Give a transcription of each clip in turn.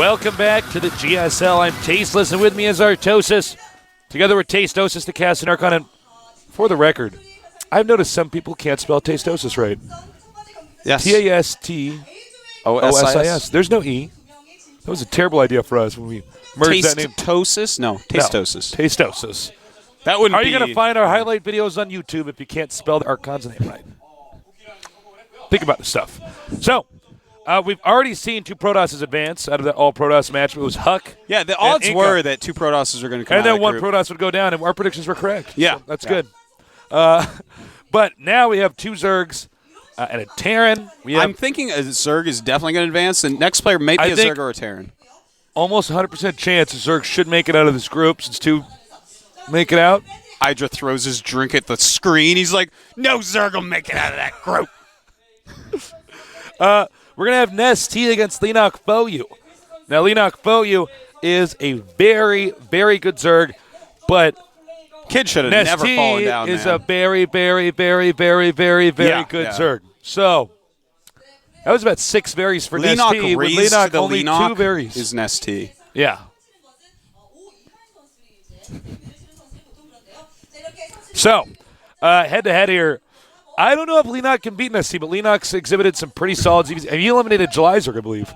Welcome back to the GSL. I'm Tasteless, and with me is Artosis. Together we're Tastosis, the cast and Archon. And for the record, I've noticed some people can't spell Tastosis right. Yes. Tastosis. There's no E. That was a terrible idea for us when we merged that name. Tastosis? No, Tastosis. No, Tastosis. That wouldn't Are be... you going to find our highlight videos on YouTube if you can't spell the Archon's name right? Think about this stuff. So, we've already seen two Protosses advance out of that all-Protoss match. It was Huck. Yeah, the odds were that two Protosses were going to come and out then of one group. Protoss would go down, and our predictions were correct. Yeah. So that's good. But now we have two Zergs and a Terran. I'm thinking a Zerg is definitely going to advance. The next player may be a Zerg or a Terran. Almost 100% chance a Zerg should make it out of this group since two make it out. Hydra throws his drink at the screen. He's like, no Zerg will make it out of that group. We're going to have Nestea against Leenock Foyu. Now, Leenock Foyu is a very, very good Zerg, but Kid should have never fallen down, is a very, very, very, very, very, very good Zerg. So, that was about 6 berries for Nestea. With Leenock only 2 berries. Is Nestea. Yeah. So, head-to-head here. I don't know if Leenock can beat Nestea, but Leenock's exhibited some pretty solid ZVs. And he eliminated Jelizer, I believe,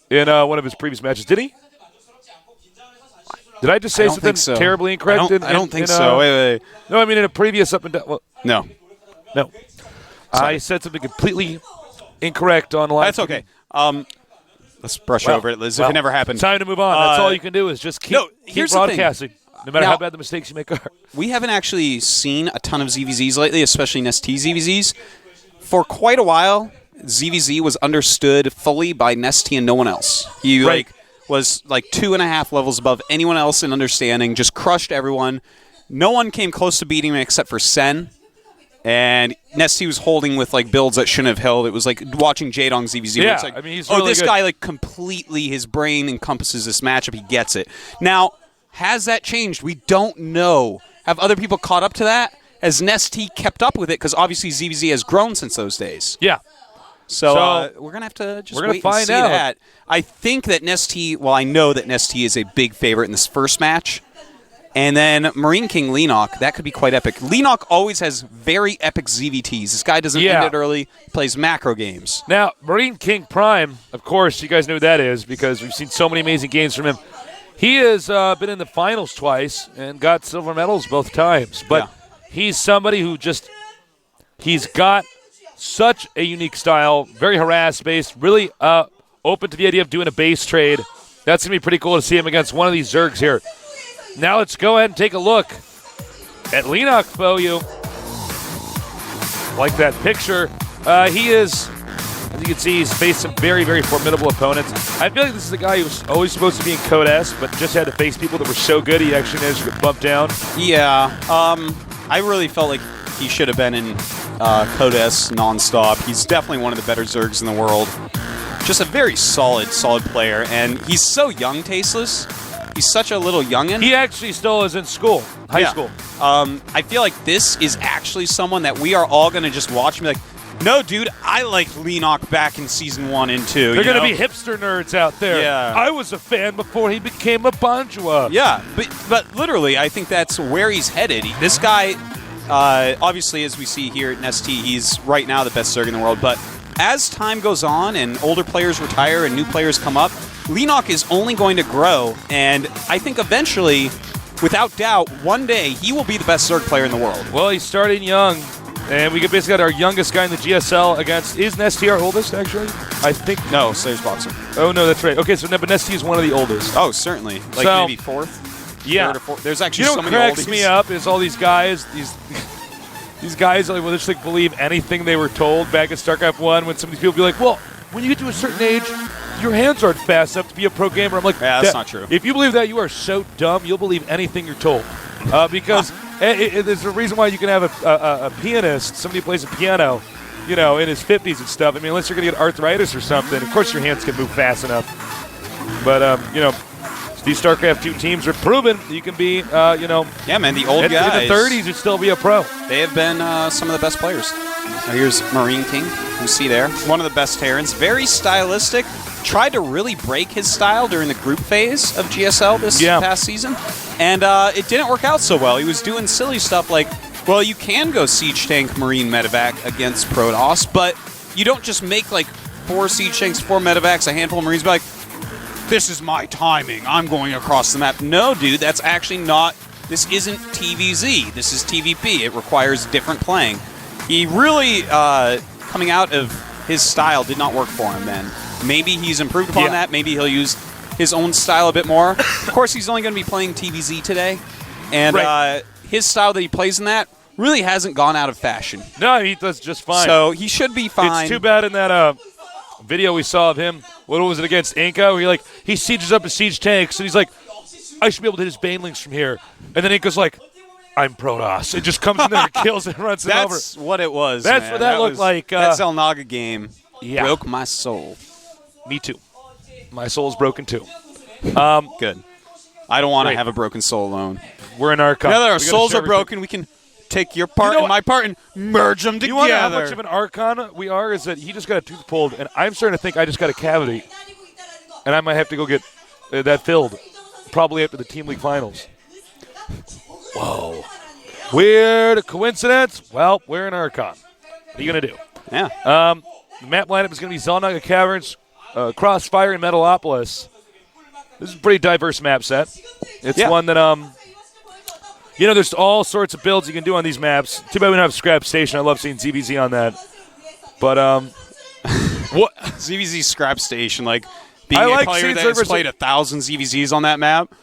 in one of his previous matches. Did he? Did I just say something terribly incorrect? I don't think so. Wait. No, I mean in a previous up and down. Well, no. I said something completely incorrect on live. That's okay. Let's brush over it, Liz. If it never happened. Time to move on. That's all you can do is just keep broadcasting. No matter how bad the mistakes you make are. We haven't actually seen a ton of ZVZs lately, especially Nestea ZVZs. For quite a while, ZVZ was understood fully by Nestea and no one else. He was 2.5 levels above anyone else in understanding, just crushed everyone. No one came close to beating him except for Sen. And Nestea was holding with builds that shouldn't have held. It was like watching Jadong ZVZ. Yeah, it's like, he's really this good. guy completely, his brain encompasses this matchup. He gets it. Now, has that changed? We don't know. Have other people caught up to that? Has Nestea kept up with it? Because obviously ZVZ has grown since those days. Yeah. So we're going to have to just wait and see that. I think that Nestea, I know that Nestea is a big favorite in this first match. And then Marine King Leenock, that could be quite epic. Leenock always has very epic ZVTs. This guy doesn't end it early, plays macro games. Now, Marine King Prime, of course, you guys know who that is because we've seen so many amazing games from him. He has been in the finals twice and got silver medals both times. But he's somebody who he's got such a unique style, very harass-based, really open to the idea of doing a base trade. That's going to be pretty cool to see him against one of these Zergs here. Now let's go ahead and take a look at Leenock Foyu. Like that picture. He is, as you can see, he's faced some very, very formidable opponents. I feel like this is a guy who was always supposed to be in Code S, but just had to face people that were so good he actually managed to get bumped down. Yeah, I really felt like he should have been in Code S nonstop. He's definitely one of the better Zergs in the world. Just a very solid player, and he's so young, Tasteless. He's such a little youngin'. He actually still is in school, high school. I feel like this is actually someone that we are all going to just watch and be like, no, dude, I liked Leenock back in Season 1 and 2. They're going to be hipster nerds out there. Yeah. I was a fan before he became a bourgeois. Yeah, but literally, I think that's where he's headed. This guy, obviously, as we see here at Nestea, he's right now the best Zerg in the world. But as time goes on and older players retire and new players come up, Leenock is only going to grow. And I think eventually, without doubt, one day he will be the best Zerg player in the world. Well, he's starting young. And we basically got our youngest guy in the GSL against... Is Nestea our oldest, actually? I think... No, Slayer's Boxer. Oh, no, that's right. Okay, so but Nestea is one of the oldest. Oh, certainly. Maybe fourth? Yeah. Third or fourth. There's actually so many oldies. You know what cracks me up is all these guys... These guys will just believe anything they were told back in StarCraft 1 when some of these people be like, well, when you get to a certain age, your hands aren't fast enough to be a pro gamer. I'm like, yeah, that's not true. If you believe that, you are so dumb, you'll believe anything you're told. Because there's a reason why you can have a pianist, somebody who plays a piano, in his 50s and stuff. I mean, unless you're going to get arthritis or something, of course your hands can move fast enough. But, these StarCraft 2 teams are proven you can be, Yeah, man, the old guys. In the 30s, you'd still be a pro. They have been some of the best players. Here's Marine King, you see there. One of the best Terrans. Very stylistic. Tried to really break his style during the group phase of GSL this past season. And it didn't work out so well. He was doing silly stuff like, well, you can go Siege Tank Marine Medevac against Protoss, but you don't just make like 4 Siege Tanks, 4 Medevacs, a handful of Marines, be like, this is my timing, I'm going across the map. No, dude, that's actually not, this isn't TVZ, this is TVP. It requires different playing. He really, coming out of his style did not work for him then. Maybe he's improved upon that. Maybe he'll use his own style a bit more. Of course, he's only going to be playing TVZ today. And his style that he plays in that really hasn't gone out of fashion. No, he does just fine. So he should be fine. It's too bad in that video we saw of him, what was it, against Inca, where he sieges up his siege tanks, and he's like, I should be able to hit his banelings from here. And then Inca's like, I'm Protoss. It just comes in there and kills and runs it over. That's what it was, That's man. what that looked like. That Zelnaga game broke my soul. Me too. My soul's broken too. Good. I don't want to have a broken soul alone. We're in Archon. Now that our souls are broken, we can take your part and my part and merge them together. You want to know how much of an Archon we are? Is that he just got a tooth pulled, and I'm starting to think I just got a cavity, and I might have to go get that filled, probably after the Team League Finals. Whoa. Weird coincidence? Well, we're in Archon. What are you going to do? Yeah. The map lineup is going to be Zelnaga Caverns, Crossfire, and Metalopolis. This is a pretty diverse map set. It's one that, there's all sorts of builds you can do on these maps. Too bad we don't have Scrap Station. I love seeing ZVZ on that. But, what? ZVZ Scrap Station, like, being a player that has played 1,000 ZVZs on that map.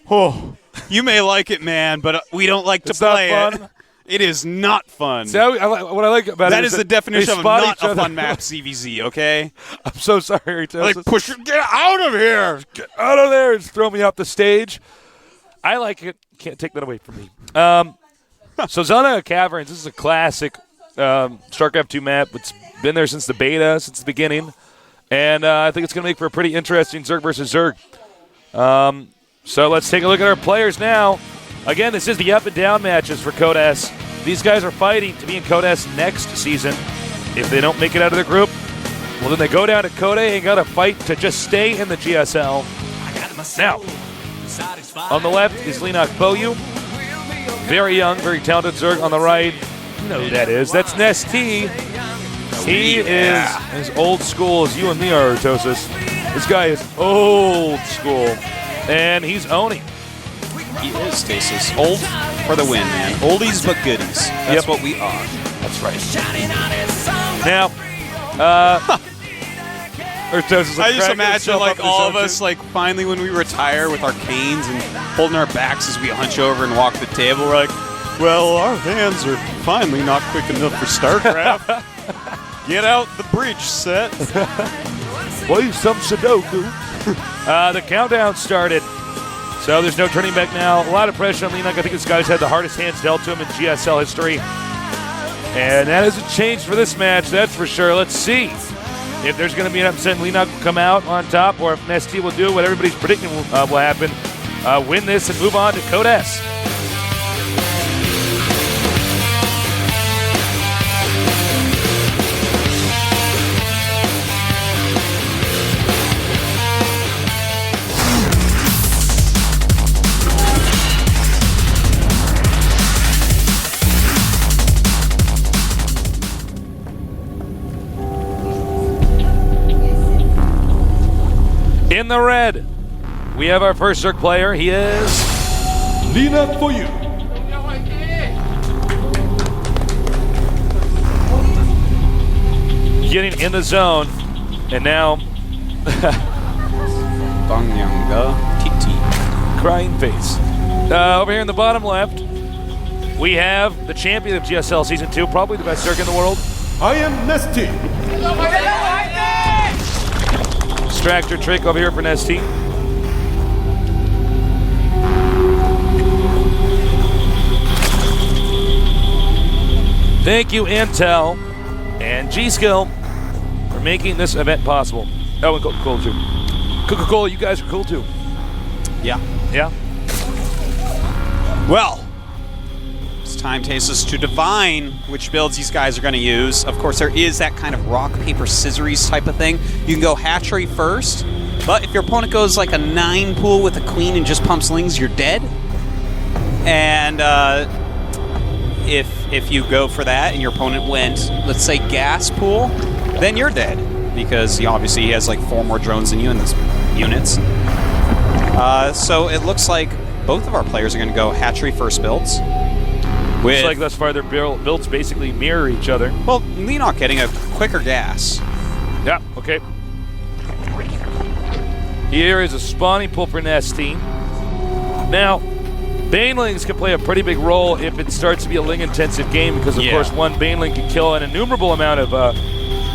Oh, you may like it, man, but we don't like to play it. It is not fun. See, what I like about that it is the definition of not a fun map, CVZ, okay? I'm so sorry. Like, get out of here! Get out of there and throw me off the stage. I like it. Can't take that away from me. So Zelnaga Caverns, this is a classic StarCraft 2 map. It's been there since the beta, since the beginning. And I think it's going to make for a pretty interesting Zerg versus Zerg. So let's take a look at our players now. Again, this is the up and down matches for Code S. These guys are fighting to be in Code S next season. If they don't make it out of the group, well, then they go down to Code A and got to fight to just stay in the GSL. Now, on the left is Leenock Boyu. Very young, very talented Zerg. On the right, you know who that is. That's Nestea. He is as old school as you and me are, Tosis. This guy is old school, and he's owning. He is, Stasis. Old for the win, man. Oldies but goodies. That's what we are. That's right. Now, I just imagine like all of us, like finally when we retire with our canes and holding our backs as we hunch over and walk the table, we're like, well, our hands are finally not quick enough for StarCraft. Get out the bridge set. Play some Sudoku. The countdown started. So there's no turning back now. A lot of pressure on Leenock. I think this guy's had the hardest hands dealt to him in GSL history. And that hasn't changed for this match, that's for sure. Let's see if there's going to be an upset and Leenock will come out on top, or if Nestea will do what everybody's predicting will happen, win this and move on to Code S. In the red, we have our first Zerg player. He is Leenock for you. Getting in the zone, and now Bangyanga TT. Crying face. Over here in the bottom left, we have the champion of GSL Season 2, probably the best Zerg in the world. I am Nestea. Extractor trick over here for Nestea. Thank you, Intel and G-Skill, for making this event possible. Oh, and Coca-Cola too. Coca-Cola, you guys are cool too. Yeah. Yeah? Well, It's time, Tasis, to divine which builds these guys are going to use. Of course, there is that kind of rock, paper, scissors type of thing. You can go hatchery first, but if your opponent goes like a 9 pool with a queen and just pumps lings, you're dead. And if you go for that and your opponent went, let's say, gas pool, then you're dead. Because obviously he has like 4 more drones than you in this units. So it looks like both of our players are going to go hatchery first builds. Looks like thus far their builds basically mirror each other. Well, Leenock getting a quicker gas. Yeah, okay. Here is a spawning pool for Nestea. Now, Banelings can play a pretty big role if it starts to be a ling-intensive game because, of course, one Baneling can kill an innumerable amount of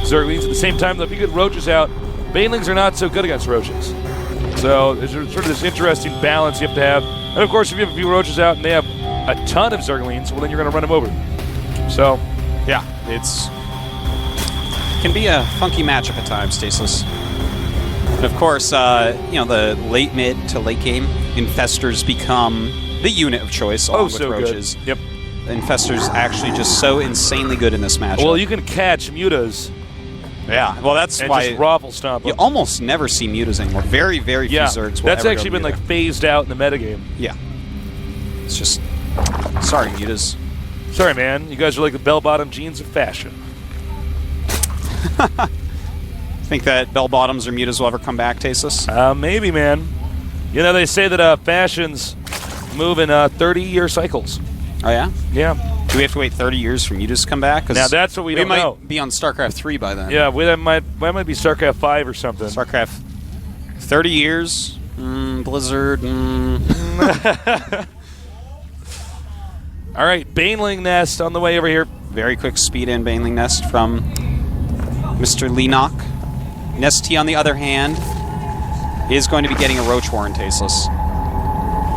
Zerglings. At the same time, though, if you get Roaches out, Banelings are not so good against Roaches. So there's sort of this interesting balance you have to have. And, of course, if you have a few Roaches out and they have a ton of Zerglings, well, then you're going to run them over. So, yeah, can be a funky matchup at times, Tasteless. And, of course, the late mid to late game, Infestors become the unit of choice along with Roaches. Good. Yep. Infestors actually just so insanely good in this matchup. Well, you can catch Mutas. Yeah, well, that's and why just raffle stomp them. You almost never see Mutas anymore. Very, very few Zergs will that's ever actually go been Muta. like phased out in the metagame. Yeah. It's just... Sorry, Mutas. Sorry, man. You guys are like the bell-bottom jeans of fashion. Think that bell-bottoms or Mutas will ever come back, Tasis? Maybe, man. You know, they say that fashions move in 30-year cycles. Oh, yeah? Yeah. Do we have to wait 30 years for Mutas to come back? Now, that's what we don't know. We might be on StarCraft 3 by then. Yeah, we might be StarCraft 5 or something. StarCraft 30 years? Blizzard? All right, Baneling Nest on the way over here. Very quick speed in Baneling Nest from Mr. Leenock. Nestea, on the other hand, is going to be getting a Roach Warren, Tasteless.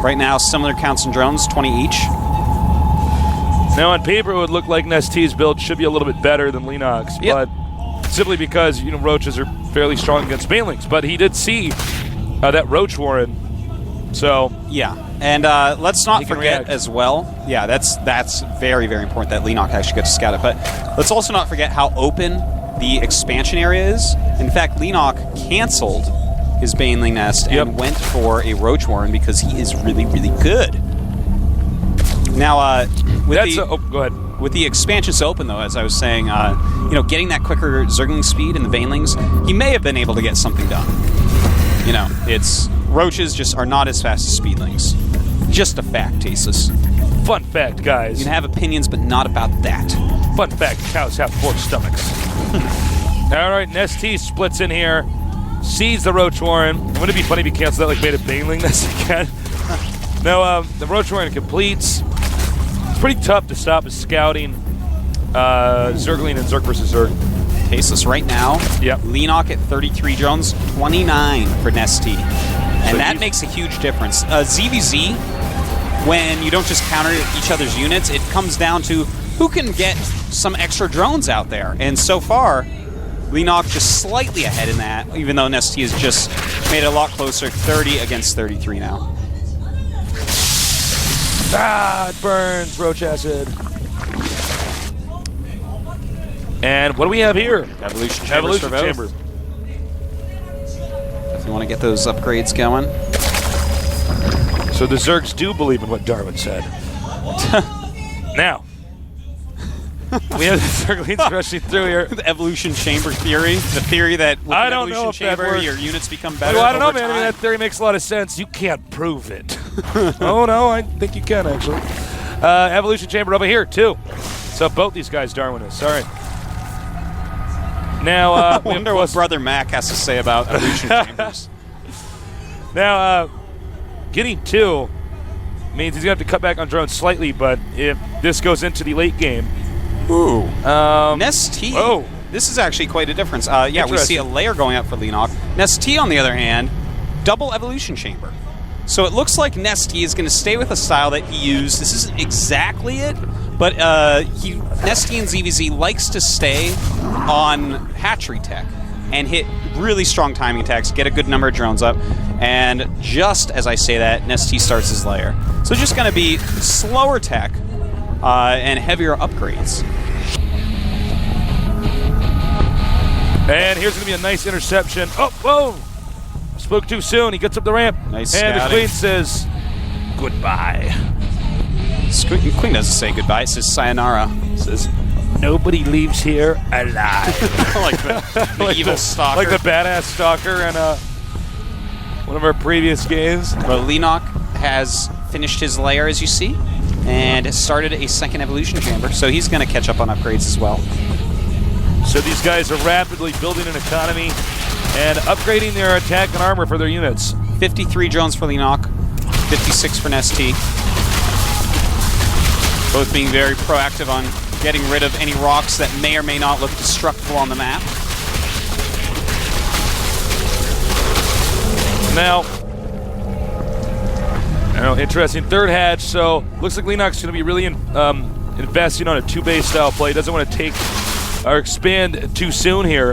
Right now, similar counts and drones, 20 each. Now, on paper, it would look like Nestea's build should be a little bit better than Leenock's, but simply because, Roaches are fairly strong against Banelings. But he did see that Roach Warren, so... Yeah, and let's not forget as well, that's very, very important that Leenock actually gets to scout it, but let's also not forget how open the expansion area is. In fact, Leenock canceled his Baneling Nest and went for a Roach Warren because he is really, really good. Now, go ahead. With the expansion so open, though, as I was saying, getting that quicker Zergling speed in the Banelings, he may have been able to get something done. Roaches just are not as fast as Speedlings. Just a fact, Tasis. Fun fact, guys. You can have opinions, but not about that. Fun fact, cows have 4 stomachs. All right, Nestea splits in here, sees the Roach Warren. Wouldn't it be funny if he canceled that, like made a Baneling Nest again? No, the Roach Warren completes. It's pretty tough to stop his scouting Zergling and Zerg versus Zerg. Tasteless right now. Yep. Leenock at 33 drones, 29 for Nestea. And so that makes a huge difference. ZVZ, when you don't just counter each other's units, it comes down to who can get some extra drones out there. And so far, Leenock just slightly ahead in that, even though Nestea has just made it a lot closer, 30 against 33 now. Ah, it burns, Roach Acid. And what do we have here? Evolution Chamber. If you want to get those upgrades going. So the Zergs do believe in what Darwin said. Now, we have the Zerglings rushing through here. The Evolution Chamber theory. The theory that with I an don't know Evolution if that Chamber, works. your units become better. Well, I don't know, over man. I mean, time. that theory makes a lot of sense. You can't prove it. Oh, no, I think you can, actually. Evolution Chamber over here, too. So both these guys Darwinists. All right. Now, I wonder what Brother Mac has to say about Evolution Chambers. Now, getting 2 means he's going to have to cut back on drones slightly, but if this goes into the late game... Ooh. Nestea. Oh. This is actually quite a difference. We see a layer going up for Leenock. Nestea, on the other hand, double Evolution Chamber. So it looks like Nestea is going to stay with a style that he used. This isn't exactly it, but Nestea and ZVZ likes to stay on hatchery tech and hit really strong timing attacks, get a good number of drones up, and just as I say that, Nestea starts his layer. So just going to be slower tech, and heavier upgrades. And here's going to be a nice interception. Oh, whoa! Spoke too soon. He gets up the ramp. Nice And scouting. the Queen says, goodbye. Queen doesn't say goodbye. It says sayonara. It says, Nobody leaves here alive. like the evil stalker. Like the badass stalker in one of our previous games. Well, Leenock has finished his lair, as you see, and has started a second evolution chamber, so he's going to catch up on upgrades as well. So these guys are rapidly building an economy and upgrading their attack and armor for their units. 53 drones for Leenock, 56 for Nestea. Both being very proactive on getting rid of any rocks that may or may not look destructible on the map. Now, interesting third hatch. So looks like Leenock's going to be really investing on a two-base style play. Doesn't want to take or expand too soon here.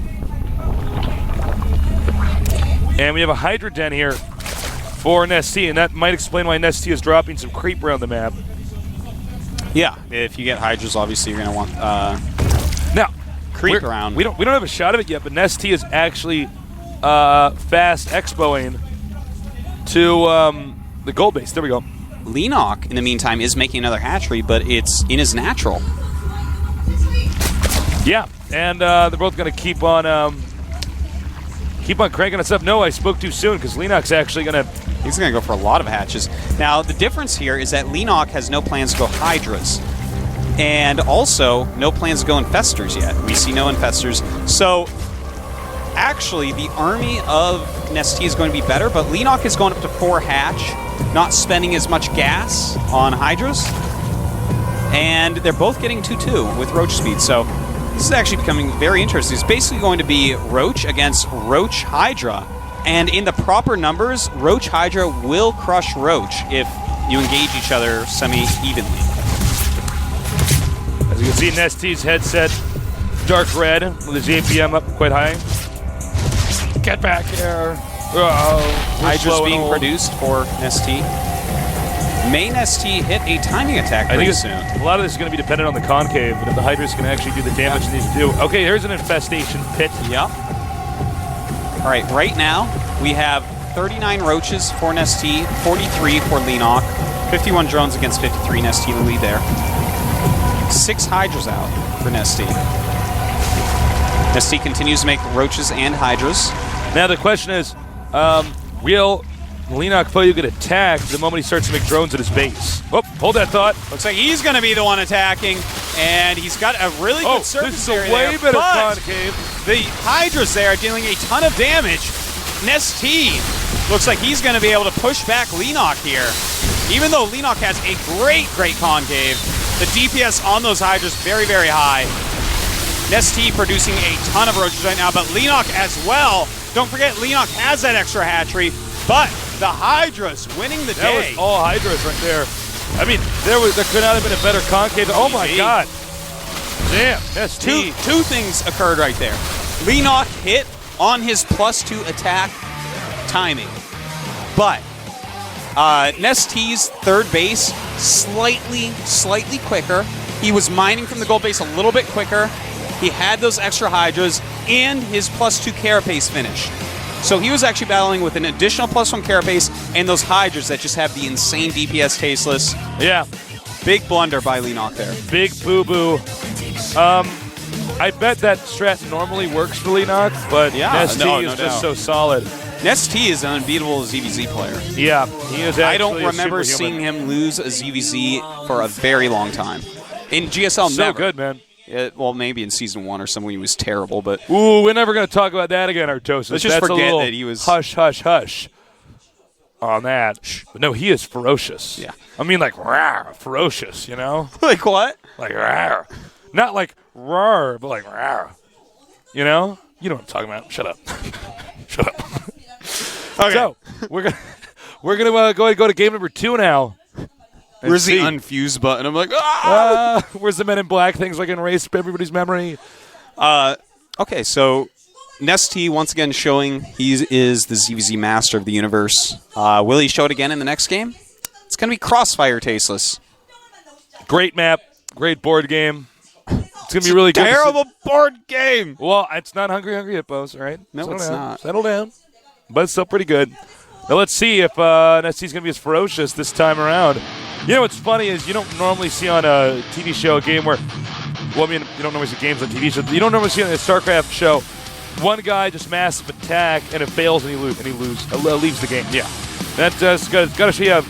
And we have a Hydra Den here for Nestea, and that might explain why Nestea is dropping some creep around the map. Yeah, if you get Hydras, obviously you're going to want Now, creep around. We don't have a shot of it yet, but Nestea is actually fast expoing to the gold base. There we go. Leenock, in the meantime, is making another hatchery, but it's in his natural. Yeah, and they're both going to keep on cranking us up. No, I spoke too soon because Leenock's actually going to... He's going to go for a lot of hatches. Now, the difference here is that Leenock has no plans to go Hydras. And also, no plans to go Infestors yet. We see no Infestors. So, actually, the army of Nestea is going to be better, but Leenock is going up to 4 hatch, not spending as much gas on Hydras. And they're both getting 2-2 with Roach speed. So, this is actually becoming very interesting. It's basically going to be Roach against Roach Hydra. And in the proper numbers, Roach Hydra will crush Roach if you engage each other semi-evenly. As you can see, Nestea's headset, dark red, with his APM up quite high. Get back here. Hydra's being produced for Nestea. May Nestea hit a timing attack pretty soon? A lot of this is going to be dependent on the concave, but if the Hydras can actually do the damage it needs to do. Okay, here's an infestation pit. Yep. All right, right now we have 39 Roaches for Nestea, 43 for Leenock, 51 drones against 53. Nestea in the lead there. 6 Hydras out for Nestea. Nestea continues to make Roaches and Hydras. Now the question is, will Leenock Foyu get attacked the moment he starts to make drones at his base? Oh, hold that thought. Looks like he's going to be the one attacking, and he's got a really good surface area there. Way better concave. The Hydras there are dealing a ton of damage. Nestea looks like he's going to be able to push back Leenock here. Even though Leenock has a great concave, the DPS on those Hydras very, very high. Nestea producing a ton of Roaches right now, but Leenock as well. Don't forget, Leenock has that extra hatchery, but the Hydras winning the day. That was all Hydras right there. I mean, there could not have been a better concave. Oh my God. Damn, that's two things occurred right there. Leenock hit on his +2 attack timing, but Nestea's third base slightly quicker. He was mining from the gold base a little bit quicker. He had those extra Hydras and his +2 carapace finish. So he was actually battling with an additional +1 carapace and those Hydras that just have the insane DPS tasteless. Yeah. Big blunder by Leenock there. Big boo-boo. I bet that strat normally works for Leenock, but Nestea is just so solid. Nestea is an unbeatable ZVZ player. Yeah, he is actually I don't remember seeing him lose a ZVZ for a very long time. In GSL, so never. Good, man. Well, maybe in Season 1 or something he was terrible, but... Ooh, we're never going to talk about that again, Artosis. Let's just forget that he was... Hush on that. But no, he is ferocious. Yeah. I mean, like, rawr, ferocious, you know? Like what? Like, rawr. Not like, rawr, but like, rawr. You know? You know what I'm talking about. Shut up. Shut up. Okay. So, we're gonna go to game number 2 now. Where's the unfuse button? I'm like, where's the Men in Black things like erase everybody's memory? Okay, so Nestea once again showing he is the ZVZ master of the universe. Will he show it again in the next game? It's going to be Crossfire Tasteless. Great map. Great board game. It's going to be really good. Terrible board game. Well, it's not Hungry Hippos, all right? No, Settle it's down. not. Settle down. But it's still pretty good. Now let's see if Nestea's going to be as ferocious this time around. You know what's funny is you don't normally see on a TV show a game where, well, I mean, you don't normally see games on TV shows. You don't normally see on a StarCraft show one guy just massive attack and it fails and he leaves the game. Yeah. That's got to show you how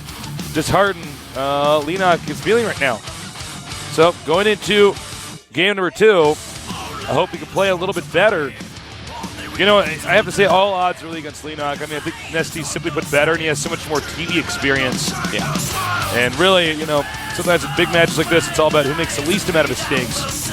disheartened Leenock is feeling right now. So going into game number 2, I hope he can play a little bit better. You know, I have to say all odds are really against Leenock. I mean, I think Nestea's simply put better, and he has so much more TV experience. Yeah. And really, you know, sometimes in big matches like this, it's all about who makes the least amount of mistakes.